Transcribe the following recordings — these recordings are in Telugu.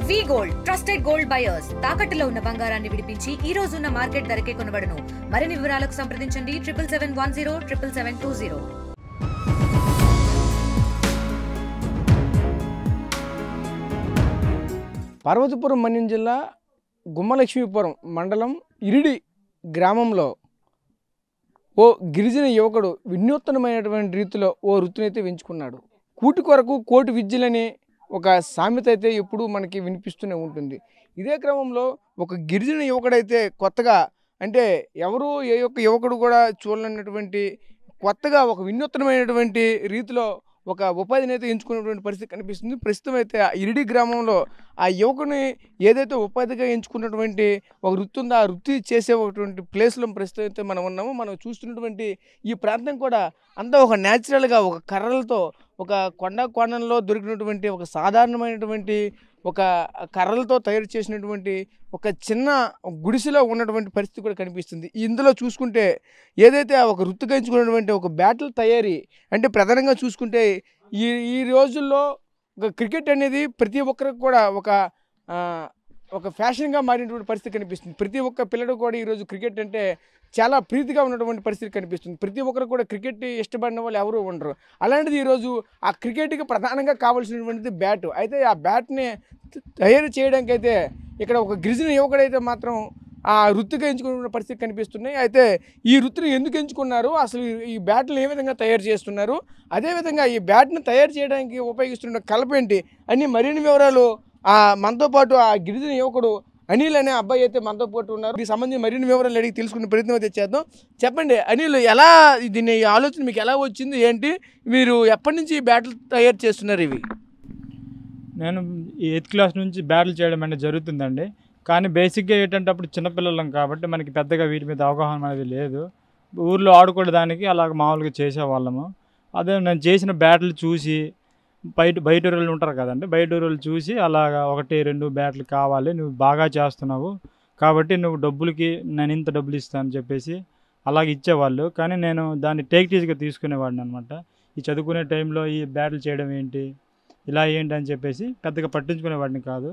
వి గోల్డ్ ట్రస్టెడ్ గోల్డ్ బయర్స్ తాకట్టులో ఉన్న బంగారాన్ని విడిపించి ఈ రోజు ఉన్న మార్కెట్ ధరకే కొనబడును. మరిన్ని వివరాలకు సంప్రదించండి 7771077720. పార్వతీపురం మన్యం జిల్లా గుమ్మలక్ష్మీపురం మండలం ఇరిడి గ్రామంలో ఓ గిరిజన యువకుడు వినూత్నమైనటువంటి రీతిలో ఓ వృత్తినైతే ఎంచుకున్నాడు. కూటి కొరకు కోటి విద్యలని ఒక సామెత అయితే ఎప్పుడూ మనకి వినిపిస్తూనే ఉంటుంది. ఇదే క్రమంలో ఒక గిరిజన యువకుడైతే కొత్తగా, అంటే ఎవరు ఏ యొక్క యువకుడు కూడా చూడలేనటువంటి కొత్తగా ఒక వినూత్నమైనటువంటి రీతిలో ఒక ఉపాధిని అయితే ఎంచుకున్నటువంటి పరిస్థితి కనిపిస్తుంది. ప్రస్తుతం అయితే ఆ ఇరిడి గ్రామంలో ఆ యువకుని ఏదైతే ఉపాధిగా ఎంచుకున్నటువంటి ఒక వృత్తి ఉందో ఆ వృత్తి చేసేటువంటి ప్లేస్లో ప్రస్తుతం అయితే మనం ఉన్నాము. మనం చూస్తున్నటువంటి ఈ ప్రాంతం కూడా అంతా ఒక న్యాచురల్గా ఒక కర్రలతో, ఒక కొండలో దొరికినటువంటి ఒక సాధారణమైనటువంటి ఒక కర్రలతో తయారు చేసినటువంటి ఒక చిన్న గుడిసెలో ఉన్నటువంటి పరిస్థితి కూడా కనిపిస్తుంది. ఇందులో చూసుకుంటే ఏదైతే ఒక వృత్తిగా ఎంచుకున్నటువంటి ఒక బ్యాటిల్ తయారీ, అంటే ప్రధానంగా చూసుకుంటే ఈ రోజుల్లో ఒక క్రికెట్ అనేది ప్రతి ఒక్కరికి కూడా ఒక ఫ్యాషన్గా మారినటువంటి పరిస్థితి కనిపిస్తుంది. ప్రతి ఒక్క పిల్లడు కూడా ఈరోజు క్రికెట్ అంటే చాలా ప్రీతిగా ఉన్నటువంటి పరిస్థితి కనిపిస్తుంది. ప్రతి ఒక్కరు కూడా క్రికెట్ ఇష్టపడిన వాళ్ళు ఎవరు ఉండరు. అలాంటిది ఈరోజు ఆ క్రికెట్కి ప్రధానంగా కావాల్సినటువంటిది బ్యాటు. అయితే ఆ బ్యాట్ని తయారు చేయడానికి అయితే ఇక్కడ ఒక గిరిజన యువకుడైతే మాత్రం ఆ వృత్తిగా ఎంచుకున్న పరిస్థితి కనిపిస్తున్నాయి. అయితే ఈ వృత్తిని ఎందుకు ఎంచుకున్నారు, అసలు ఈ బ్యాట్లను ఏ విధంగా తయారు చేస్తున్నారు, అదేవిధంగా ఈ బ్యాట్ని తయారు చేయడానికి ఉపయోగిస్తున్న కలపేంటి అని మరిన్ని వివరాలు మనతో పాటు ఆ గిరిజన యువకుడు అనిల్ అనే అబ్బాయి అయితే మనతో పాటు ఉన్నారు. దీనికి సంబంధించి మరిన్ని వివరాలు అడిగి తెలుసుకునే ప్రయత్నం అయితే చేద్దాం. చెప్పండి అనిల్, ఎలా దీన్ని ఆలోచన మీకు ఎలా వచ్చింది, ఏంటి, మీరు ఎప్పటి నుంచి ఈ బ్యాట్లు తయారు చేస్తున్నారు? ఇవి నేను 8th క్లాస్ నుంచి బ్యాటిల్ చేయడం అనేది జరుగుతుందండి. కానీ బేసిక్గా ఏంటంటే అప్పుడు చిన్నపిల్లలం కాబట్టి మనకి పెద్దగా వీటి మీద అవగాహన అనేది లేదు. ఊర్లో ఆడుకోవడానికి అలాగ మామూలుగా చేసేవాళ్ళము. అదే నేను చేసిన బ్యాట్లు చూసి బయట ఊళ్ళు ఉంటారు కదండి, బయట ఊళ్ళు చూసి అలాగా 1-2 బ్యాట్లు కావాలి, నువ్వు బాగా చేస్తున్నావు కాబట్టి నువ్వు డబ్బులకి నేను ఇంత డబ్బులు ఇస్తాను చెప్పేసి అలాగే ఇచ్చేవాళ్ళు. కానీ నేను దాన్ని టేక్ ఈజీగా తీసుకునేవాడిని అనమాట. ఈ చదువుకునే టైంలో ఈ బ్యాట్లు చేయడం ఏంటి, ఇలా ఏంటి అని చెప్పేసి పెద్దగా పట్టించుకునేవాడిని కాదు.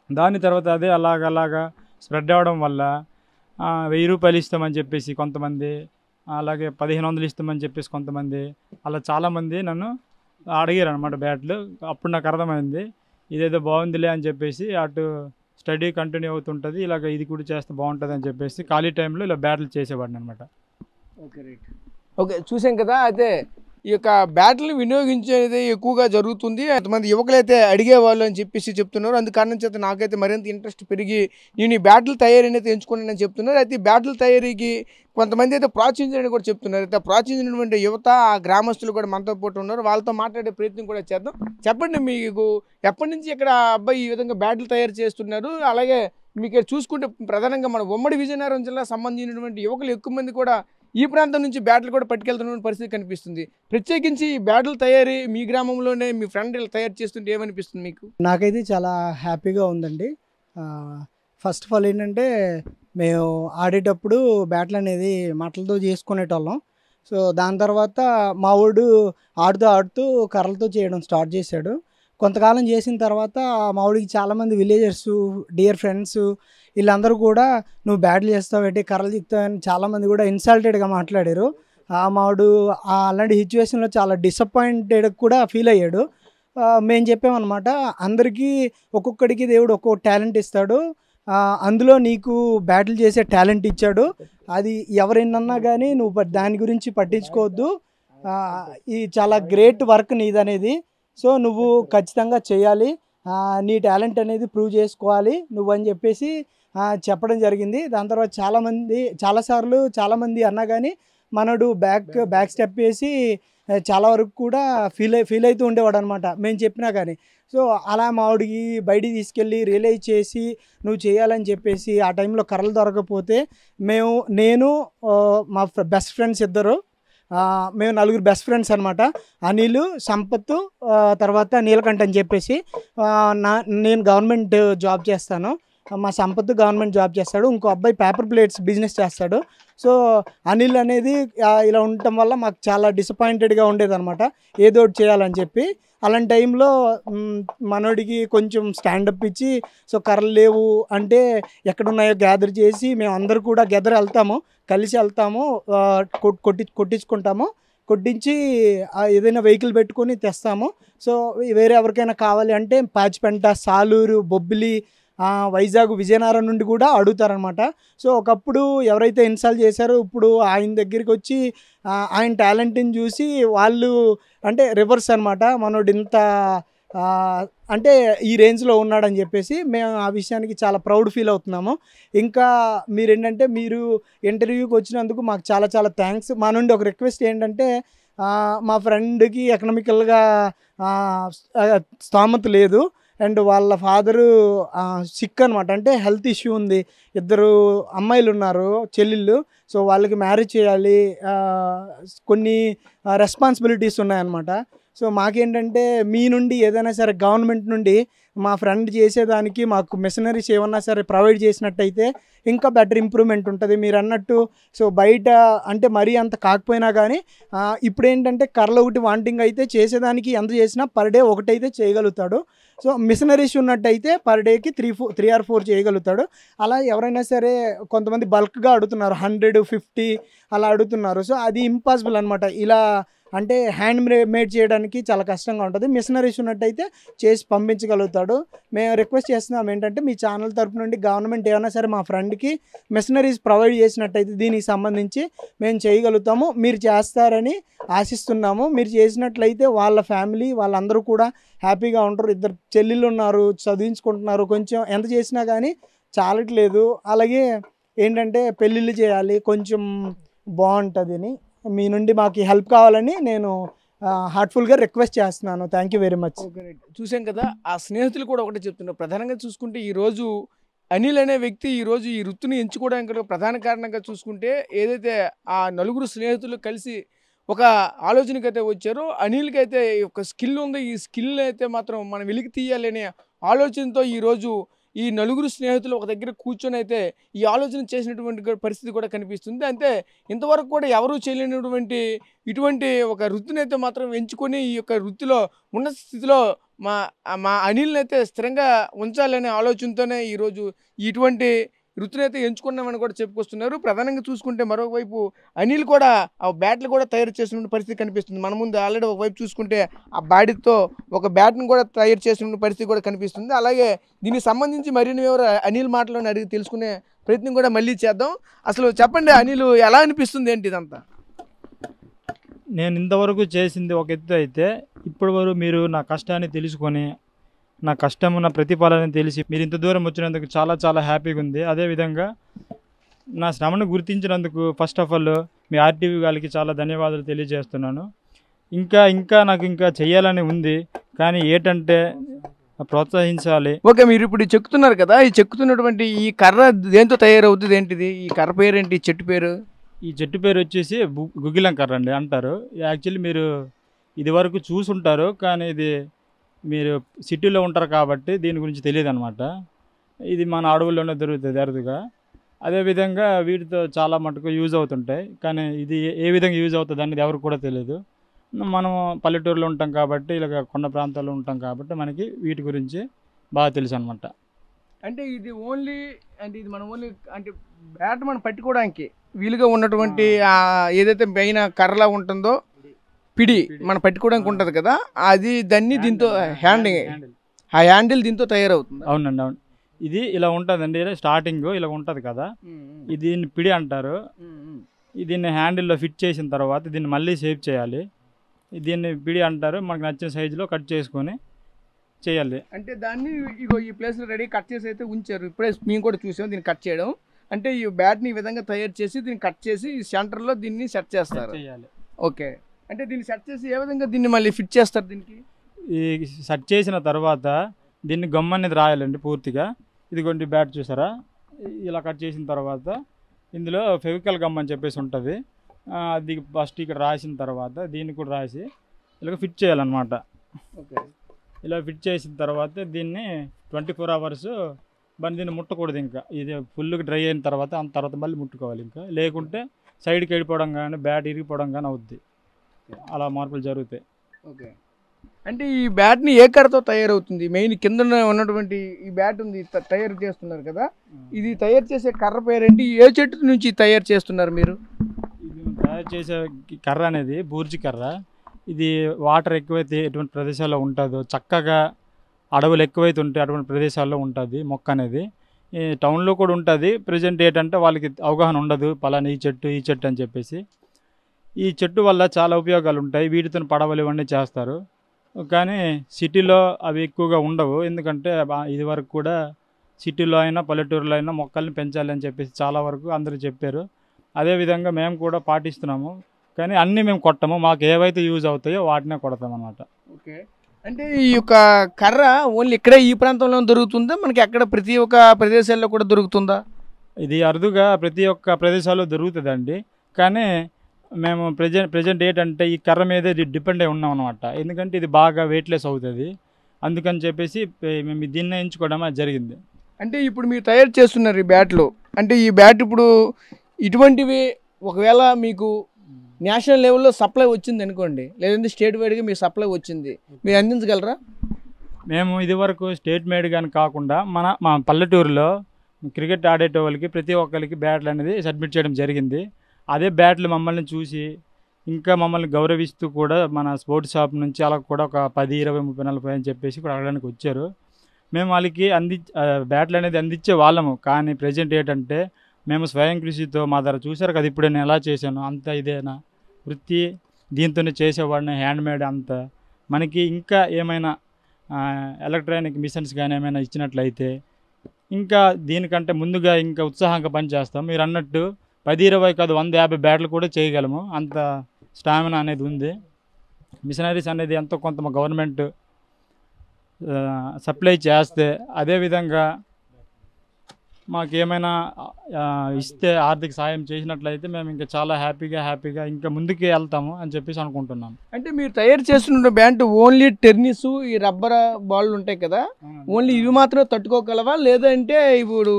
దాని తర్వాత అదే అలాగా స్ప్రెడ్ అవ్వడం వల్ల 1000 రూపాయలు ఇస్తామని చెప్పేసి కొంతమంది, అలాగే 1500 ఇస్తామని చెప్పేసి కొంతమంది, అలా చాలామంది నన్ను అడిగారు అనమాట బ్యాట్లు. అప్పుడు నాకు అర్థమైంది ఇదేదో బాగుందిలే అని చెప్పేసి అటు స్టడీ కంటిన్యూ అవుతుంటుంది, ఇలాగ ఇది కూడా చేస్తే బాగుంటుంది అని చెప్పేసి ఖాళీ టైంలో ఇలా బ్యాట్లు చేసేవాడిని అనమాట. Okay, right. ఓకే, చూసాం కదా. అయితే ఈ యొక్క బ్యాట్లను వినియోగించేది ఎక్కువగా జరుగుతుంది. కొంతమంది యువకులైతే అడిగేవాళ్ళు అని చెప్పేసి చెప్తున్నారు. అందుకు కారణం చేత నాకైతే మరింత ఇంట్రెస్ట్ పెరిగి నేను ఈ బ్యాట్ల తయారీని అయితే ఎంచుకున్నానని చెప్తున్నారు. అయితే ఈ బ్యాట్ల తయారీకి కొంతమంది అయితే ప్రోత్సహించారని కూడా చెప్తున్నారు. అయితే ప్రోత్సహించినటువంటి యువత, ఆ గ్రామస్తులు కూడా మనతో పాటు ఉన్నారు. వాళ్ళతో మాట్లాడే ప్రయత్నం కూడా చేద్దాం. చెప్పండి, మీకు ఎప్పటి నుంచి ఇక్కడ అబ్బాయి ఈ విధంగా బ్యాట్లు తయారు చేస్తున్నారు? అలాగే మీకు చూసుకుంటే ప్రధానంగా మన ఉమ్మడి విజయనగరం జిల్లా సంబంధించినటువంటి యువకులు ఎక్కువ మంది కూడా ఈ ప్రాంతం నుంచి బ్యాట్లు కూడా పట్టుకెళ్తున్న పరిస్థితి కనిపిస్తుంది. ప్రత్యేకించి ఈ బ్యాట్లు తయారీ మీ గ్రామంలోనే మీ ఫ్రెండ్ తయారు చేస్తుంటే ఏమనిపిస్తుంది మీకు? నాకైతే చాలా హ్యాపీగా ఉందండి. ఫస్ట్ ఆఫ్ ఆల్ ఏంటంటే మేము ఆడేటప్పుడు బ్యాట్లు అనేది మట్టలతో చేసుకునేటోళ్ళం. సో దాని తర్వాత మా వాడు ఆడుతూ కర్రలతో చేయడం స్టార్ట్ చేశాడు. కొంతకాలం చేసిన తర్వాత మా వాడికి చాలామంది విలేజర్స్, డియర్ ఫ్రెండ్స్ వీళ్ళందరూ కూడా నువ్వు బ్యాట్లు చేస్తావేంటి, కర్రలు తిప్పుతావని చాలామంది కూడా ఇన్సల్టెడ్గా మాట్లాడారు. మా వాడు అలాంటి సిచ్యువేషన్లో చాలా డిసప్పాయింటెడ్ కూడా ఫీల్ అయ్యాడు. మేము చెప్పామన్నమాట, అందరికీ ఒక్కొక్కడికి దేవుడు ఒక్కొక్క టాలెంట్ ఇస్తాడు, అందులో నీకు బ్యాటిల్ చేసే టాలెంట్ ఇచ్చాడు, అది ఎవరైనా కానీ నువ్వు దాని గురించి పట్టించుకోవద్దు, ఇది చాలా గ్రేట్ వర్క్ నీదనేది, సో నువ్వు ఖచ్చితంగా చేయాలి, నీ టాలెంట్ అనేది ప్రూవ్ చేసుకోవాలి నువ్వు అని చెప్పేసి చెప్పడం జరిగింది. దాని తర్వాత చాలామంది అన్నా కానీ మనడు బ్యాక్ స్టెప్ వేసి చాలా వరకు కూడా ఫీల్ అవుతూ ఉండేవాడు అనమాట మేము చెప్పినా కానీ. సో అలా మా వాడికి బయటికి తీసుకెళ్ళి రియలైజ్ చేసి నువ్వు చేయాలని చెప్పేసి ఆ టైంలో కర్రలు దొరకకపోతే నేను మా బెస్ట్ ఫ్రెండ్స్ ఇద్దరు, మేము 4 బెస్ట్ ఫ్రెండ్స్ అనమాట, అనిల్, సంపత్, తర్వాత నీలకంఠ అని చెప్పేసి. నేను గవర్నమెంట్ జాబ్ చేస్తాను, మా సంపత్ గవర్నమెంట్ జాబ్ చేస్తాడు, ఇంకో అబ్బాయి పేపర్ ప్లేట్స్ బిజినెస్ చేస్తాడు. సో అనిల్ అనేది ఇలా ఉండటం వల్ల మాకు చాలా డిసప్పాయింటెడ్గా ఉండేదన్నమాట, ఏదో ఒకటి చేయాలని చెప్పి. అలాంటి టైంలో మనోడికి కొంచెం స్టాండప్ ఇచ్చి, సో కర్రలు లేవు అంటే ఎక్కడున్నాయో గ్యాదర్ చేసి మేము అందరూ కూడా గ్యాదర్ వెళ్తాము, కలిసి వెళ్తాము, కొట్టించుకుంటాము, కొట్టించి ఏదైనా వెహికల్ పెట్టుకొని తెస్తాము. సో వేరే ఎవరికైనా కావాలి అంటే పాచిపెంట, సాలూరు, బొబ్బిలి, వైజాగ్, విజయనగరం నుండి కూడా అడుగుతారనమాట. సో ఒకప్పుడు ఎవరైతే ఇన్స్టాల్ చేశారో ఇప్పుడు ఆయన దగ్గరికి వచ్చి ఆయన టాలెంట్ని చూసి వాళ్ళు అంటే రివర్స్ అనమాట, మనోడు ఇంత అంటే ఈ రేంజ్లో ఉన్నాడని చెప్పేసి మేము ఆ విషయానికి చాలా ప్రౌడ్ ఫీల్ అవుతున్నాము. ఇంకా మీరేంటంటే మీరు ఇంటర్వ్యూకి వచ్చినందుకు మాకు చాలా చాలా థ్యాంక్స్. మా నుండి ఒక రిక్వెస్ట్ ఏంటంటే మా ఫ్రెండ్కి ఎకనామికల్గా స్తోమత లేదు అండ్ వాళ్ళ ఫాదరు సిక్ అనమాట, అంటే హెల్త్ ఇష్యూ ఉంది, 2 అమ్మాయిలు ఉన్నారు, చెల్లెళ్ళు. సో వాళ్ళకి మ్యారేజ్ చేయాలి, కొన్ని రెస్పాన్సిబిలిటీస్ ఉన్నాయన్నమాట. సో మాకేంటంటే మీ నుండి ఏదైనా సరే గవర్నమెంట్ నుండి మా ఫ్రెండ్ చేసేదానికి మాకు మిషనరీస్ ఏమన్నా సరే ప్రొవైడ్ చేసినట్టయితే ఇంకా బెటర్ ఇంప్రూవ్మెంట్ ఉంటుంది. మీరు అన్నట్టు సో బయట అంటే మరీ అంత కాకపోయినా కానీ ఇప్పుడు ఏంటంటే కర్రలు ఒకటి వాంటింగ్ అయితే చేసేదానికి ఎంత చేసినా పర్ డే ఒకటైతే చేయగలుగుతాడు. సో మిషనరీస్ ఉన్నట్టయితే పర్ డేకి 3 or 4 చేయగలుగుతాడు. అలా ఎవరైనా సరే కొంతమంది బల్క్గా అడుగుతున్నారు, 150 అలా అడుగుతున్నారు. సో అది ఇంపాసిబుల్ అనమాట. ఇలా అంటే హ్యాండ్ మేడ్ చేయడానికి చాలా కష్టంగా ఉంటుంది. మిషనరీస్ ఉన్నట్టయితే చేసి పంపించగలుగుతాడు. మేము రిక్వెస్ట్ చేస్తున్నాం ఏంటంటే మీ ఛానల్ తరపు నుండి గవర్నమెంట్ ఏమైనా సరే మా ఫ్రెండ్కి మిషనరీస్ ప్రొవైడ్ చేసినట్టయితే దీనికి సంబంధించి మేము చేయగలుగుతాము. మీరు చేస్తారని ఆశిస్తున్నాము. మీరు చేసినట్లయితే వాళ్ళ ఫ్యామిలీ వాళ్ళందరూ కూడా హ్యాపీగా ఉంటారు. 2 చెల్లెళ్ళు ఉన్నారు, చదివించుకుంటున్నారు, కొంచెం ఎంత చేసినా కానీ చాలట్లేదు. అలాగే ఏంటంటే పెళ్ళిళ్ళు చేయాలి, కొంచెం బాగుంటుంది అని మీ నుండి మాకు హెల్ప్ కావాలని నేను హార్ట్ఫుల్గా రిక్వెస్ట్ చేస్తున్నాను. Thank you very much. చూసాం కదా, ఆ స్నేహితులు కూడా ఒకటే చెప్తున్నారు. ప్రధానంగా చూసుకుంటే ఈరోజు అనిల్ అనే వ్యక్తి ఈరోజు ఈ వృత్తిని ఎంచుకోవడానికి ప్రధాన కారణంగా చూసుకుంటే ఏదైతే ఆ 4 స్నేహితులు కలిసి ఒక ఆలోచనకి అయితే వచ్చారో, అనిల్కి అయితే ఒక స్కిల్ ఉంది, ఈ స్కిల్ అయితే మాత్రం మనం వెలికి తీయాలి అనే ఆలోచనతో ఈరోజు ఈ 4 స్నేహితులు ఒక దగ్గర కూర్చొని అయితే ఈ ఆలోచన చేసినటువంటి పరిస్థితి కూడా కనిపిస్తుంది. అంతే ఇంతవరకు కూడా ఎవరూ చేయలేనటువంటి ఇటువంటి ఒక వృత్తిని అయితే మాత్రం ఎంచుకొని ఈ యొక్క వృత్తిలో ఉన్నత స్థితిలో మా అనిల్ని అయితే స్థిరంగా ఉంచాలనే ఆలోచనతోనే ఈరోజు ఇటువంటి వృత్తిని అయితే ఎంచుకున్నామని కూడా చెప్పుకొస్తున్నారు. ప్రధానంగా చూసుకుంటే మరోవైపు అనిల్ కూడా ఆ బ్యాట్లు కూడా తయారు చేసిన పరిస్థితి కనిపిస్తుంది. మన ముందు ఆల్రెడీ ఒకవైపు చూసుకుంటే ఆ బ్యాట్తో ఒక బ్యాట్ని కూడా తయారు చేసిన పరిస్థితి కూడా కనిపిస్తుంది. అలాగే దీనికి సంబంధించి మరిన్ని వివరాలు అనిల్ మాటలను అడిగి తెలుసుకునే ప్రయత్నం కూడా మళ్ళీ చేద్దాం. అసలు చెప్పండి అనిల్, ఎలా అనిపిస్తుంది ఏంటి ఇదంతా? నేను ఇంతవరకు చేసింది ఒక ఎత్తు అయితే, ఇప్పటి వరకు మీరు నా కష్టాన్ని తెలుసుకొని నా కష్టం నా ప్రతిఫలాన్ని తెలిసి మీరు ఇంత దూరం వచ్చినందుకు చాలా చాలా హ్యాపీగా ఉంది. అదేవిధంగా నా శ్రమను గుర్తించినందుకు ఫస్ట్ ఆఫ్ ఆల్ మీ ఆర్టీవీ వాళ్ళకి చాలా ధన్యవాదాలు తెలియజేస్తున్నాను. ఇంకా నాకు చేయాలని ఉంది, కానీ ఏంటంటే ప్రోత్సహించాలి. ఓకే, మీరు ఇప్పుడు చెక్కుతున్నారు కదా, ఈ చెక్కుతున్నటువంటి ఈ కర్ర దేంతో తయారవుతుంది, ఏంటిది ఈ కర్ర పేరు ఏంటి, ఈ చెట్టు పేరు? ఈ చెట్టు పేరు వచ్చేసి గుగ్గిలం కర్ర అండి అంటారు. యాక్చువల్లీ మీరు ఇది వరకు చూసుంటారు, కానీ ఇది మీరు సిటీలో ఉంటారు కాబట్టి దీని గురించి తెలియదు అనమాట. ఇది మన అడవుల్లోనే దొరుకుతుంది అరుదుగా. అదేవిధంగా వీటితో చాలా మటుకు యూజ్ అవుతుంటాయి, కానీ ఇది ఏ విధంగా యూజ్ అవుతుంది అనేది ఎవరికి కూడా తెలియదు. మనం పల్లెటూరులో ఉంటాం కాబట్టి, ఇలాగ కొండ ప్రాంతాల్లో ఉంటాం కాబట్టి మనకి వీటి గురించి బాగా తెలుసు అనమాట. అంటే ఇది ఓన్లీ అంటే ఇది మనం ఓన్లీ అంటే బ్యాట్ మనం పట్టుకోవడానికి వీలుగా ఉన్నటువంటి ఏదైతే పైన కర్రలా ఉంటుందో పిడి మనం పట్టుకోవడానికి ఉంటుంది కదా, అది దాన్ని దీంతో హ్యాండిల్ దీంతో తయారవుతుంది. అవునండి, అవును. ఇది ఇలా ఉంటుందండి, స్టార్టింగ్ ఇలా ఉంటుంది కదా, ఇది దీన్ని పిడి అంటారు. దీన్ని హ్యాండిల్లో ఫిట్ చేసిన తర్వాత దీన్ని మళ్ళీ షేప్ చేయాలి. దీన్ని పిడి అంటారు. మనకు నచ్చిన సైజులో కట్ చేసుకొని చేయాలి. అంటే దాన్ని ఇగో ఈ ప్లేస్లో రెడీ కట్ చేసి అయితే ఉంచారు. ఇప్పుడే మేము కూడా చూసాం దీన్ని కట్ చేయడం. అంటే ఈ బ్యాట్ని ఈ విధంగా తయారు చేసి దీన్ని కట్ చేసి ఈ సెంటర్లో దీన్ని సెట్ చేస్తారు. ఓకే, అంటే దీన్ని సెట్ చేసి ఏ విధంగా దీన్ని మళ్ళీ ఫిట్ చేస్తారు? దీనికి ఈ సెట్ చేసిన తర్వాత దీన్ని గమ్ అనేది రాయాలండి పూర్తిగా. ఇదిగోండి బ్యాట్ చూసారా, ఇలా కట్ చేసిన తర్వాత ఇందులో ఫెవికల్ గమ్ అని చెప్పేసి ఉంటుంది. అది ఫస్ట్ ఇక్కడ రాసిన తర్వాత దీన్ని కూడా రాసి ఇలా ఫిట్ చేయాలన్నమాట. ఓకే, ఇలా ఫిట్ చేసిన తర్వాత దీన్ని 24 hours దీన్ని ముట్టకూడదు. ఇంకా ఇది ఫుల్గా డ్రై అయిన తర్వాత అంత తర్వాత మళ్ళీ ముట్టుకోవాలి. ఇంకా లేకుంటే సైడ్కి వెళ్ళిపోవడం కానీ బ్యాట్ ఇరిగిపోవడం కానీ అవుద్ది. అలా మార్పులు జరుగుతాయి. ఓకే. అంటే ఈ బ్యాట్ని ఏ కర్రతో తయారవుతుంది? మెయిన్ కింద ఉన్నటువంటి ఈ బ్యాట్ ఉంది తయారు చేస్తున్నారు కదా, ఇది తయారు చేసే కర్ర పేరేంటి? ఏ చెట్టు నుంచి తయారు చేస్తున్నారు మీరు? ఇది తయారు చేసే కర్ర అనేది బూర్జి కర్ర. ఇది వాటర్ ఎక్కువైతే ఎటువంటి ప్రదేశాల్లో ఉంటుందో, చక్కగా అడవులు ఎక్కువైతే ఉంటే అటువంటి ప్రదేశాల్లో ఉంటుంది మొక్క అనేది. ఈ టౌన్లో కూడా ఉంటుంది. ప్రజెంట్ ఏంటంటే వాళ్ళకి అవగాహన ఉండదు పలానా ఈ చెట్టు అని చెప్పేసి. ఈ చెట్టు వల్ల చాలా ఉపయోగాలు ఉంటాయి. వీటితో పడవలు ఇవన్నీ చేస్తారు. కానీ సిటీలో అవి ఎక్కువగా ఉండవు. ఎందుకంటే ఇది వరకు కూడా సిటీలో అయినా పల్లెటూరులో అయినా మొక్కల్ని పెంచాలి అని చెప్పేసి చాలా వరకు అందరూ చెప్పారు. అదేవిధంగా మేము కూడా పాటిస్తున్నాము. కానీ అన్నీ మేము కొట్టము. మాకు ఏవైతే యూజ్ అవుతాయో వాటినే కొడతాం అన్నమాట. ఓకే. అంటే ఈ యొక్క కర్ర ఓన్లీ ఇక్కడే ఈ ప్రాంతంలో దొరుకుతుందా, మనకి అక్కడ ప్రతి ఒక్క ప్రదేశాల్లో కూడా దొరుకుతుందా? ఇది అరుదుగా ప్రతి ఒక్క ప్రదేశాల్లో దొరుకుతుందండి. కానీ మేము ప్రజెంట్ ఏంటంటే ఈ కర్ర మీదే డిపెండ్ అయి ఉన్నాం అనమాట. ఎందుకంటే ఇది బాగా వెయిట్లెస్ అవుతుంది. అందుకని చెప్పేసి మేము దీన్నే ఎంచుకోవడం జరిగింది. అంటే ఇప్పుడు మీరు తయారు చేస్తున్నారు ఈ బ్యాట్లు. అంటే ఈ బ్యాట్ ఇప్పుడు ఇటువంటివి ఒకవేళ మీకు నేషనల్ లెవెల్లో సప్లై వచ్చింది అనుకోండి, లేదంటే స్టేట్ వైడ్గా మీకు సప్లై వచ్చింది, మీరు అందించగలరా? మేము ఇదివరకు స్టేట్ మేడ్ కానీ కాకుండా మా పల్లెటూరులో క్రికెట్ ఆడేట వాళ్ళకి ప్రతి ఒక్కరికి బ్యాట్లు అనేది సబ్మిట్ చేయడం జరిగింది. అదే బ్యాట్లు మమ్మల్ని చూసి ఇంకా మమ్మల్ని గౌరవిస్తూ కూడా మన స్పోర్ట్స్ షాప్ నుంచి అలా కూడా ఒక 10, 20, 30, 40 అని చెప్పేసి కూడా అడగడానికి వచ్చారు. మేము వాళ్ళకి బ్యాట్లు అనేది అందించే వాళ్ళము. కానీ ప్రజెంట్ ఏంటంటే మేము స్వయం కృషితో మా దగ్గర చూసారు కదా, ఇప్పుడు నేను ఎలా చేశాను అంత ఇదేనా వృత్తి, దీంతోనే చేసేవాడిని హ్యాండ్మేడ్ అంతా. మనకి ఇంకా ఏమైనా ఎలక్ట్రానిక్ మిషన్స్ కానీ ఏమైనా ఇచ్చినట్లయితే ఇంకా దీనికంటే ముందుగా ఇంకా ఉత్సాహంగా పనిచేస్తాం. మీరు అన్నట్టు 10, 20 కాదు 100, 50 బ్యాట్లు కూడా చేయగలము. అంత స్టామినా అనేది ఉంది. మిషనరీస్ అనేది ఎంతో కొంత మా గవర్నమెంట్ సప్లై చేస్తే, అదేవిధంగా మాకు ఏమైనా ఇస్తే ఆర్థిక సాయం చేసినట్లయితే మేము ఇంకా చాలా హ్యాపీగా ఇంకా ముందుకు వెళ్తాము అని చెప్పేసి అనుకుంటున్నాను. అంటే మీరు తయారు చేస్తున్న బ్యాట్ ఓన్లీ టెన్నిస్ ఈ రబ్బర్ బాల్ ఉంటాయి కదా, ఓన్లీ ఇవి మాత్రమే తట్టుకోగలవా? లేదంటే ఇప్పుడు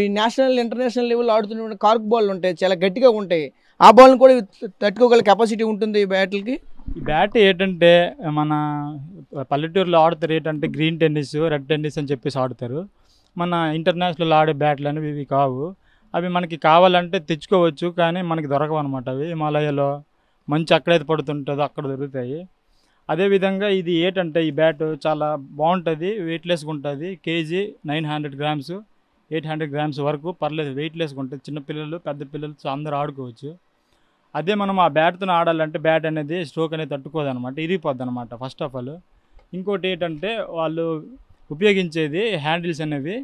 ఈ నేషనల్ ఇంటర్నేషనల్ లెవెల్ ఆడుతున్న కార్క్ బాల్ ఉంటాయి, చాలా గట్టిగా ఉంటాయి, ఆ బాల్ని కూడా తట్టుకోగల కెపాసిటీ ఉంటుంది ఈ బ్యాట్లకి? ఈ బ్యాట్ ఏంటంటే మన పల్లెటూరులో ఆడుతారు ఏంటంటే గ్రీన్ టెన్నిస్, రెడ్ టెన్నిస్ అని చెప్పేసి ఆడుతారు. మన ఇంటర్నేషనల్ ఆడే బ్యాట్లు అనేవి ఇవి కావు. అవి మనకి కావాలంటే తెచ్చుకోవచ్చు, కానీ మనకి దొరకవు అనమాట. అవి హిమాలయాలో మంచి ఎక్కడైతే పడుతుంటుందో అక్కడ దొరుకుతాయి. అదేవిధంగా ఇది ఏంటంటే ఈ బ్యాట్ చాలా బాగుంటుంది, వెయిట్లెస్గా ఉంటుంది. కేజీ 900 గ్రామ్స్ 800 గ్రామ్స్ వరకు పర్లేదు, వెయిట్లెస్గా ఉంటుంది. చిన్నపిల్లలు పెద్ద పిల్లలు అందరూ ఆడుకోవచ్చు. అదే మనం ఆ బ్యాట్తో ఆడాలంటే బ్యాట్ అనేది స్ట్రోక్ అనేది తట్టుకోదనమాట, ఇరిగిపోద్ది అనమాట ఫస్ట్ ఆఫ్ ఆల్. ఇంకోటి ఏంటంటే వాళ్ళు ఉపయోగించేది హ్యాండిల్స్ అనేవి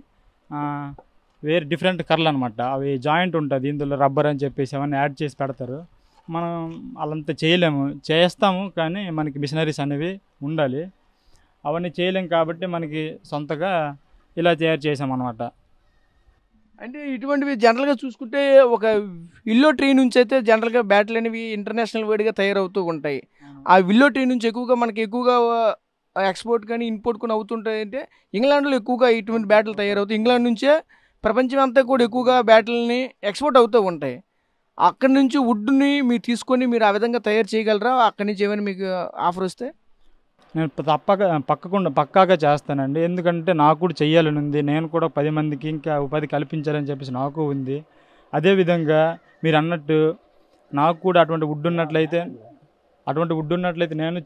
వేరే డిఫరెంట్ కర్రలు అనమాట. అవి జాయింట్ ఉంటుంది, ఇందులో రబ్బర్ అని చెప్పేసి అవన్నీ యాడ్ చేసి పెడతారు. మనం అలంతా చేయలేము, చేస్తాము కానీ మనకి మిషనరీస్ అనేవి ఉండాలి. అవన్నీ చేయలేము కాబట్టి మనకి సొంతగా ఇలా తయారు చేసామన్నమాట. అంటే ఇటువంటివి జనరల్గా చూసుకుంటే ఒక విల్లో ట్రీ నుంచి అయితే జనరల్గా బ్యాట్లు అనేవి ఇంటర్నేషనల్ వైడ్గా తయారవుతూ ఉంటాయి. ఆ విల్లో ట్రీ నుంచి ఎక్కువగా ఎక్స్పోర్ట్ కానీ ఇంపోర్ట్ కానీ అవుతుంటాయి. అంటే ఇంగ్లాండ్లో ఎక్కువగా ఇటువంటి బ్యాట్లు తయారవుతాయి. ఇంగ్లాండ్ నుంచే ప్రపంచం అంతా కూడా ఎక్కువగా బ్యాట్లని ఎక్స్పోర్ట్ అవుతూ ఉంటాయి. అక్కడి నుంచి వుడ్ని మీరు తీసుకొని మీరు ఆ విధంగా తయారు చేయగలరా? అక్కడి నుంచి ఏమైనా మీకు ఆఫర్ వస్తే? నేను పక్కాగా చేస్తానండి. ఎందుకంటే నాకు కూడా చెయ్యాలని ఉంది. నేను కూడా 10 మందికి ఇంకా ఉపాధి కల్పించాలని చెప్పేసి నాకు ఉంది. అదేవిధంగా మీరు అన్నట్టు నాకు కూడా అటువంటి వుడ్ ఉన్నట్లయితే నేను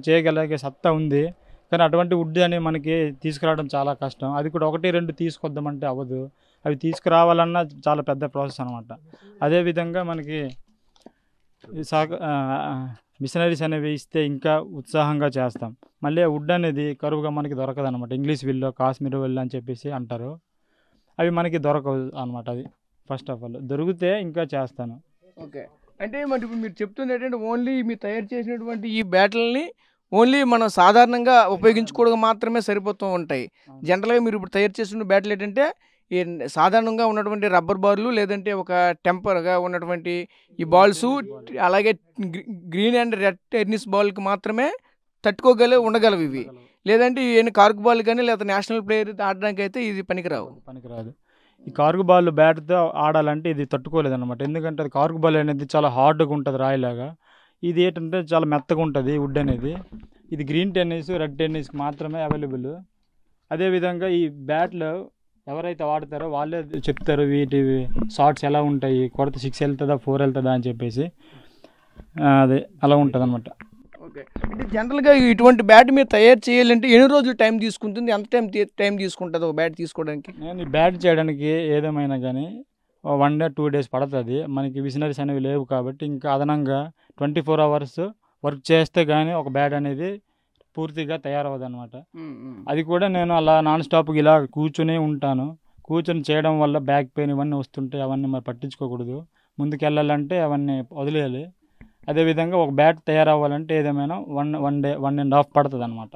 చేయగలిగే సత్తా ఉంది. కానీ అటువంటి వుడ్ అని మనకి తీసుకురావడం చాలా కష్టం. అది కూడా 1, 2 తీసుకొద్దామంటే అవ్వదు. అవి తీసుకురావాలన్నా చాలా పెద్ద ప్రాసెస్ అనమాట. అదేవిధంగా మనకి మిషనరీస్ అనేవి ఇస్తే ఇంకా ఉత్సాహంగా చేస్తాం. మళ్ళీ వుడ్ అనేది కరువుగా మనకి దొరకదు అనమాట. ఇంగ్లీష్ విల్లో, కాశ్మీర్ విల్లో అని చెప్పేసి అంటారు. అవి మనకి దొరకవు అనమాట. అది ఫస్ట్ ఆఫ్ ఆల్ దొరికితే ఇంకా చేస్తాను. ఓకే. అంటే మరి ఇప్పుడు మీరు చెప్తుంది ఏంటంటే ఓన్లీ మీరు తయారు చేసినటువంటి ఈ బ్యాట్లని ఓన్లీ మనం సాధారణంగా ఉపయోగించుకోవడం మాత్రమే సరిపోతూ ఉంటాయి. జనరల్గా మీరు ఇప్పుడు తయారు చేసిన బ్యాట్లు ఏంటంటే ఈ సాధారణంగా ఉన్నటువంటి రబ్బర్ బాల్లు, లేదంటే ఒక టెంపర్గా ఉన్నటువంటి ఈ బాల్స్, అలాగే గ్రీన్ అండ్ రెడ్ టెన్నిస్ బాల్కి మాత్రమే ఉండగలవు ఇవి. లేదంటే ఈయన కార్కు బాల్ కానీ లేదా నేషనల్ ప్లేయర్ ఆడడానికి అయితే ఇది పనికిరావు. పనికిరాదు. ఈ కార్గు బాల్ బ్యాట్తో ఆడాలంటే ఇది తట్టుకోలేదు అనమాట. ఎందుకంటే అది కార్గు బాల్ అనేది చాలా హార్డ్గా ఉంటుంది రాయిలాగా. ఇది ఏంటంటే చాలా మెత్తగా ఉంటుంది వుడ్ అనేది. ఇది గ్రీన్ టెన్నిస్, రెడ్ టెన్నిస్కి మాత్రమే అవైలబుల్. అదేవిధంగా ఈ బ్యాట్లు ఎవరైతే వాడతారో వాళ్ళే చెప్తారు వీటి షాట్స్ ఎలా ఉంటాయి, కొడితే 6 వెళ్తుందా 4 వెళ్తుందా అని చెప్పేసి. అదే అలా ఉంటుంది అనమాట. ఓకే. అంటే జనరల్గా ఇటువంటి బ్యాట్ మీరు తయారు చేయాలంటే ఎన్ని రోజులు టైం తీసుకుంటుంది, ఎంత టైం తీసుకుంటుంది ఒక బ్యాట్ తీసుకోవడానికి? నేను ఈ బ్యాట్ చేయడానికి ఏదేమైనా కానీ 1 డే 2 డేస్ పడుతుంది. మనకి మిషనరీస్ అనేవి లేవు కాబట్టి ఇంకా అదనంగా 24 అవర్స్ వర్క్ చేస్తే కానీ ఒక బ్యాట్ అనేది పూర్తిగా తయారవ్వదు అనమాట. అది కూడా నేను అలా నాన్ స్టాప్గా ఇలా కూర్చొని ఉంటాను. కూర్చొని చేయడం వల్ల బ్యాక్ పెయిన్ ఇవన్నీ వస్తుంటాయి. అవన్నీ మరి పట్టించుకోకూడదు. ముందుకు వెళ్ళాలంటే అవన్నీ వదిలేయాలి. అదేవిధంగా ఒక బ్యాట్ తయారవ్వాలంటే ఏదేమైనా 1 డే 1.5 పడుతుంది అనమాట.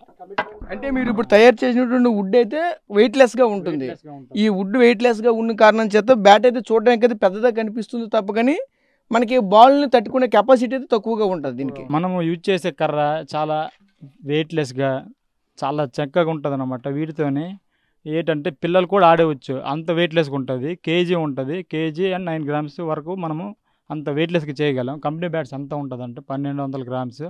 అంటే మీరు ఇప్పుడు తయారు చేసినటువంటి వుడ్ అయితే వెయిట్లెస్గా ఉంటుంది. ఈ వుడ్ వెయిట్లెస్గా ఉన్న కారణం చేత బ్యాట్ అయితే చూడడానికి అయితే పెద్దగా కనిపిస్తుంది తప్ప కానీ మనకి బాల్ని తట్టుకునే కెపాసిటీ అయితే తక్కువగా ఉంటుంది దీనికి. మనము యూజ్ చేసే కర్ర చాలా వెయిట్లెస్గా చాలా చక్కగా ఉంటుంది అనమాట. వీటితోనే ఏంటంటే పిల్లలు కూడా ఆడవచ్చు. అంత వెయిట్లెస్గా ఉంటుంది. కేజీ ఉంటుంది. కేజీ అండ్ 9 గ్రామ్స్ వరకు మనము అంత వెయిట్లెస్గా చేయగలం. కంపెనీ బ్యాట్స్ అంతా ఉంటుంది అంటే 1200 గ్రామ్స్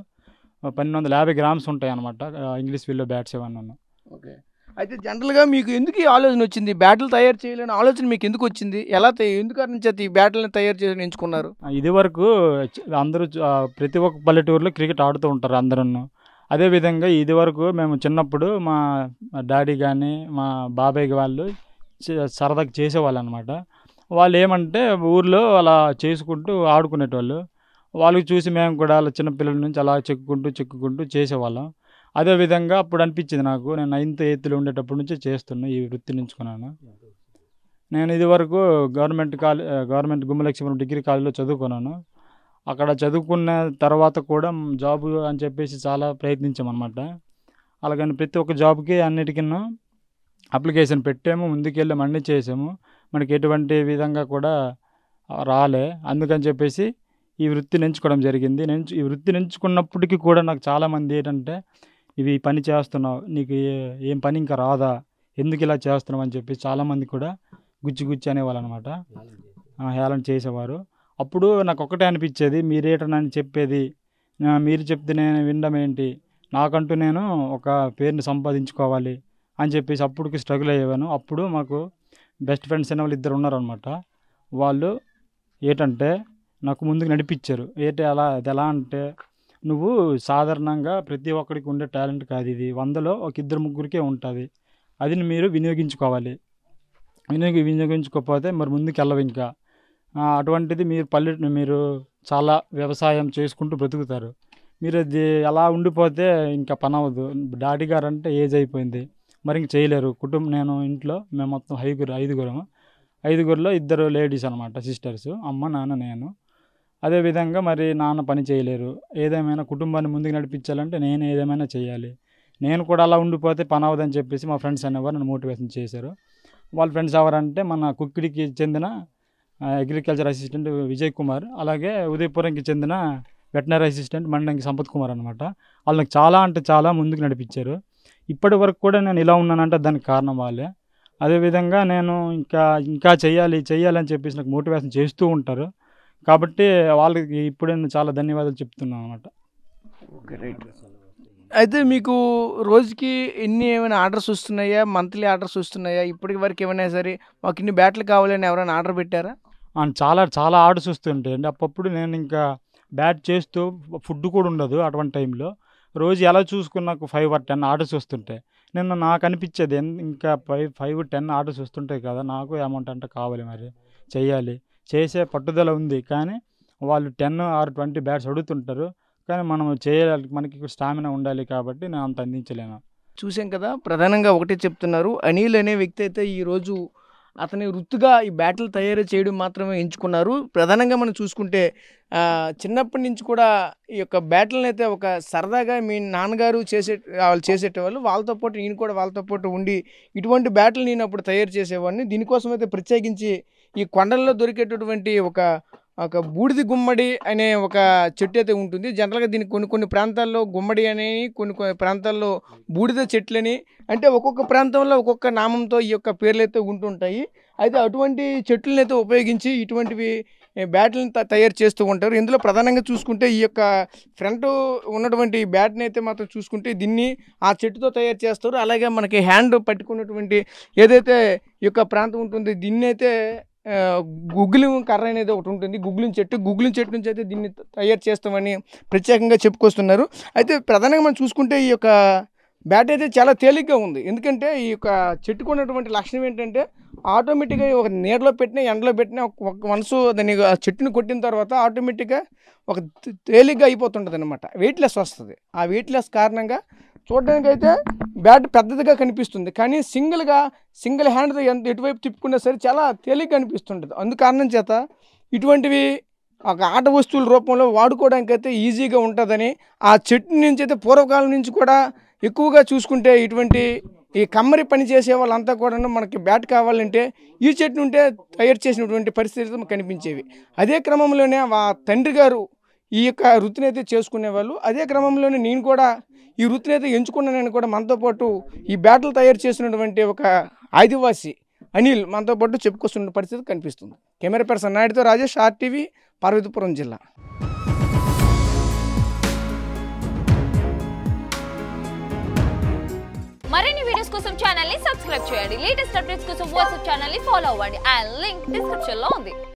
1250 గ్రామ్స్ ఉంటాయి అనమాట. ఇంగ్లీష్ విల్లో బ్యాట్స్ ఏమన్నా. ఓకే. అయితే జనరల్గా మీకు ఎందుకు ఈ ఆలోచన వచ్చింది, బ్యాట్లు తయారు చేయాలని ఆలోచన మీకు ఎందుకు వచ్చింది, ఎలా ఎందుకు నుంచి ఈ బ్యాట్లను తయారు చేయాలని ఎంచుకున్నారు? ఇది వరకు అందరూ ప్రతి ఒక్క పల్లెటూరులో క్రికెట్ ఆడుతూ ఉంటారు అందరూ. అదేవిధంగా ఇది వరకు మేము చిన్నప్పుడు మా డాడీ కానీ మా బాబాయ్ వాళ్ళు సరదాగా చేసేవాళ్ళు అనమాట. వాళ్ళు ఏమంటే ఊర్లో అలా చేసుకుంటూ ఆడుకునేటోళ్ళు. వాళ్ళకి చూసి మేము కూడా అలా చిన్నపిల్లల నుంచి అలా చెక్కుకుంటూ చేసేవాళ్ళం. అదేవిధంగా అప్పుడు అనిపించింది నాకు, నేను 9th 8th ఉండేటప్పటి నుంచి చేస్తున్నా, ఈ వృత్తిని ఎంచుకున్నాను. నేను ఇది వరకు గవర్నమెంట్ గుమ్మలక్ష్మీపురం డిగ్రీ కాలేజీలో చదువుకున్నాను. అక్కడ చదువుకున్న తర్వాత కూడా జాబ్ అని చెప్పేసి చాలా ప్రయత్నించామన్నమాట. అలాగని ప్రతి ఒక్క జాబ్కి అన్నిటికన్నా అప్లికేషన్ పెట్టాము, ముందుకెళ్ళాము, అన్నీ చేసాము. మనకి ఎటువంటి విధంగా కూడా రాలే. అందుకని చెప్పేసి ఈ వృత్తిని ఎంచుకోవడం జరిగింది. ఈ వృత్తిని ఎంచుకున్నప్పటికీ కూడా నాకు చాలామంది ఏంటంటే, ఇవి పని చేస్తున్నావు, నీకు ఏం పని ఇంకా రాదా, ఎందుకు ఇలా చేస్తున్నావు అని చెప్పి చాలామంది కూడా గుచ్చి అనేవాళ్ళు అనమాట. హేళన చేసేవారు. అప్పుడు నాకు ఒక్కటే అనిపించేది, మీరేటనని చెప్పేది, మీరు చెప్తే నేను వినడం ఏంటి, నాకంటూ నేను ఒక పేరుని సంపాదించుకోవాలి అని చెప్పేసి అప్పటికి స్ట్రగుల్ అయ్యేవాను. అప్పుడు మాకు బెస్ట్ ఫ్రెండ్స్ అనే వాళ్ళు 2 ఉన్నారనమాట. వాళ్ళు ఏంటంటే నాకు ముందుకు నడిపించారు. అది ఎలా అంటే, నువ్వు సాధారణంగా ప్రతి ఒక్కరికి ఉండే టాలెంట్ కాదు ఇది, 100లో ఒక 2-3 ఉంటుంది. అది మీరు వినియోగించుకోవాలి. వినియోగించుకోకపోతే మరి ముందుకు వెళ్ళవు ఇంకా. అటువంటిది మీరు చాలా వ్యవసాయం చేసుకుంటూ బ్రతుకుతారు. మీరు అది అలా ఉండిపోతే ఇంకా పని అవ్వదు. డాడీ గారు అంటే ఏజ్ అయిపోయింది, మరి ఇంక చేయలేరు. నేను ఇంట్లో మేము మొత్తం 5గురిలో 2 లేడీస్ అనమాట, సిస్టర్స్, అమ్మ నాన్న నేను. అదేవిధంగా మరి నాన్న పని చేయలేరు. ఏదేమైనా కుటుంబాన్ని ముందుకు నడిపించాలంటే నేను ఏదేమైనా చేయాలి. నేను కూడా అలా ఉండిపోతే పని అవ్వదని చెప్పేసి మా ఫ్రెండ్స్ అనేవారు నన్ను మోటివేషన్ చేశారు. వాళ్ళ ఫ్రెండ్స్ ఎవరంటే మన కుక్కిడికి చెందిన అగ్రికల్చర్ అసిస్టెంట్ విజయ్ కుమార్, అలాగే ఉదయపురంకి చెందిన వెటనరీ అసిస్టెంట్ మండంగి సంపత్ కుమార్ అనమాట. వాళ్ళు నాకు చాలా అంటే చాలా ముందుకు నడిపించారు. ఇప్పటి వరకు కూడా నేను ఇలా ఉన్నానంటే దానికి కారణం వాళ్ళే. అదేవిధంగా నేను ఇంకా చెయ్యాలని చెప్పేసి నాకు మోటివేషన్ చేస్తూ ఉంటారు. కాబట్టి వాళ్ళకి ఇప్పుడు నేను చాలా ధన్యవాదాలు చెప్తున్నాను అనమాట. Okay, right. అయితే మీకు రోజుకి ఏమైనా ఆర్డర్స్ వస్తున్నాయా, మంత్లీ ఆర్డర్స్ వస్తున్నాయా? ఇప్పటికి వరకు ఏమైనా సరే మాకు ఇన్ని బ్యాట్లు కావాలని ఎవరైనా ఆర్డర్ పెట్టారా? చాలా ఆర్డర్స్ వస్తుంటాయి అండి. అప్పుడు నేను ఇంకా బ్యాట్ చేస్తూ ఫుడ్ కూడా ఉండదు అటువంటి టైంలో. రోజు ఎలా చూసుకుని నాకు 5 or 10 ఆర్డర్స్ వస్తుంటాయి. నాకు అనిపించేది, ఇంకా 5-10 ఆర్డర్స్ వస్తుంటాయి కదా, నాకు అమౌంట్ అంటే కావాలి, మరి చెయ్యాలి, చేసే పట్టుదల ఉంది. కానీ వాళ్ళు 10 or 20 బ్యాట్స్ అడుగుతుంటారు. కానీ మనం చేయాలి, మనకి స్టామినా ఉండాలి కాబట్టి నేను అంత అందించలేను. చూసాం కదా, ప్రధానంగా ఒకటే చెప్తున్నారు. అనిల్ అనే వ్యక్తి అయితే ఈరోజు అతని వృత్తిగా ఈ బ్యాట్లు తయారు చేయడం మాత్రమే ఎంచుకున్నారు. ప్రధానంగా మనం చూసుకుంటే చిన్నప్పటి నుంచి కూడా ఈ యొక్క బ్యాట్లను అయితే ఒక సరదాగా మీ నాన్నగారు వాళ్ళు చేసేటవాళ్ళు, వాళ్ళతో పాటు నేను కూడా వాళ్ళతో పాటు ఉండి ఇటువంటి బ్యాట్లు నేను అప్పుడు తయారు చేసేవాడిని. దీనికోసం అయితే ప్రత్యేకించి ఈ కొండల్లో దొరికేటటువంటి ఒక ఒక బూడిది గుమ్మడి అనే ఒక చెట్టు అయితే ఉంటుంది. జనరల్గా దీనికి కొన్ని ప్రాంతాల్లో గుమ్మడి అని, కొన్ని ప్రాంతాల్లో బూడిద చెట్లని, అంటే ఒక్కొక్క ప్రాంతంలో ఒక్కొక్క నామంతో ఈ యొక్క పేర్లు అయితే ఉంటుంటాయి. అయితే అటువంటి చెట్లను అయితే ఉపయోగించి ఇటువంటివి బ్యాట్లను తయారు చేస్తూ ఉంటారు. ఇందులో ప్రధానంగా చూసుకుంటే ఈ యొక్క ఫ్రంట్ ఉన్నటువంటి బ్యాట్ని అయితే మాత్రం చూసుకుంటే దీన్ని ఆ చెట్టుతో తయారు చేస్తారు. అలాగే మనకి హ్యాండ్ పట్టుకున్నటువంటి ఏదైతే ఈ యొక్క ప్రాంతం ఉంటుంది దీన్ని అయితే గుగ్గిలం కర్ర అనేది ఒకటి ఉంటుంది. గుగ్గిలం చెట్టు నుంచి అయితే దీన్ని తయారు చేస్తామని ప్రత్యేకంగా చెప్పుకొస్తున్నారు. అయితే ప్రధానంగా మనం చూసుకుంటే ఈ యొక్క బ్యాట్ అయితే చాలా తేలిగ్గా ఉంది. ఎందుకంటే ఈ యొక్క చెట్టుకు ఉన్నటువంటి లక్షణం ఏంటంటే ఆటోమేటిక్గా ఒక నీడలో పెట్టినా ఎండలో పెట్టినా ఒక మనసు దాన్ని ఆ చెట్టుని కొట్టిన తర్వాత ఆటోమేటిక్గా ఒక తేలిగ్గా అయిపోతుంటుంది అనమాట. వెయిట్లెస్ వస్తుంది. ఆ వెయిట్లెస్ కారణంగా చూడడానికి అయితే బ్యాట్ పెద్దదిగా కనిపిస్తుంది, కానీ సింగిల్ హ్యాండ్తో ఎటువైపు తిప్పుకున్నా సరే చాలా తేలిగ్గా అనిపిస్తుంటుంది. అందుకారణం చేత ఇటువంటివి ఒక ఆట వస్తువుల రూపంలో వాడుకోవడానికి అయితే ఈజీగా ఉంటుందని ఆ చెట్టు నుంచి అయితే పూర్వకాలం నుంచి కూడా ఎక్కువగా చూసుకుంటే ఇటువంటి ఈ కమ్మరి పని చేసే వాళ్ళంతా కూడా మనకి బ్యాట్ కావాలంటే ఈ చెట్టు ఉంటే తయారు చేసినటువంటి పరిస్థితులు కనిపించేవి. అదే క్రమంలోనే మా తండ్రి గారు ఈ యొక్క వృత్తిని అయితే చేసుకునేవాళ్ళు. అదే క్రమంలోనే నేను కూడా ఈ వృత్తిని అయితే ఎంచుకున్నానని కూడా మనతో పాటు ఈ బ్యాట్లు తయారు చేసినటువంటి ఒక ఆదివాసి అనిల్ మనతో పాటు చెప్పుకొస్తున్న పరిస్థితి కనిపిస్తుంది. కెమెరా పర్సన్ నాయుడుతో రాజేష్, RTV, పార్వతీపురం జిల్లా. మరిన్ని వీడియోస్ కోసం ఛానల్ ని సబ్స్క్రైబ్ చేయండి. లేటెస్ట్ అప్డేట్స్ కోసం వాట్సాప్ ఛానల్ ని ఫాలో అవ్వండి. ఆ లింక్ డిస్క్రిప్షన్ లో ఉంది.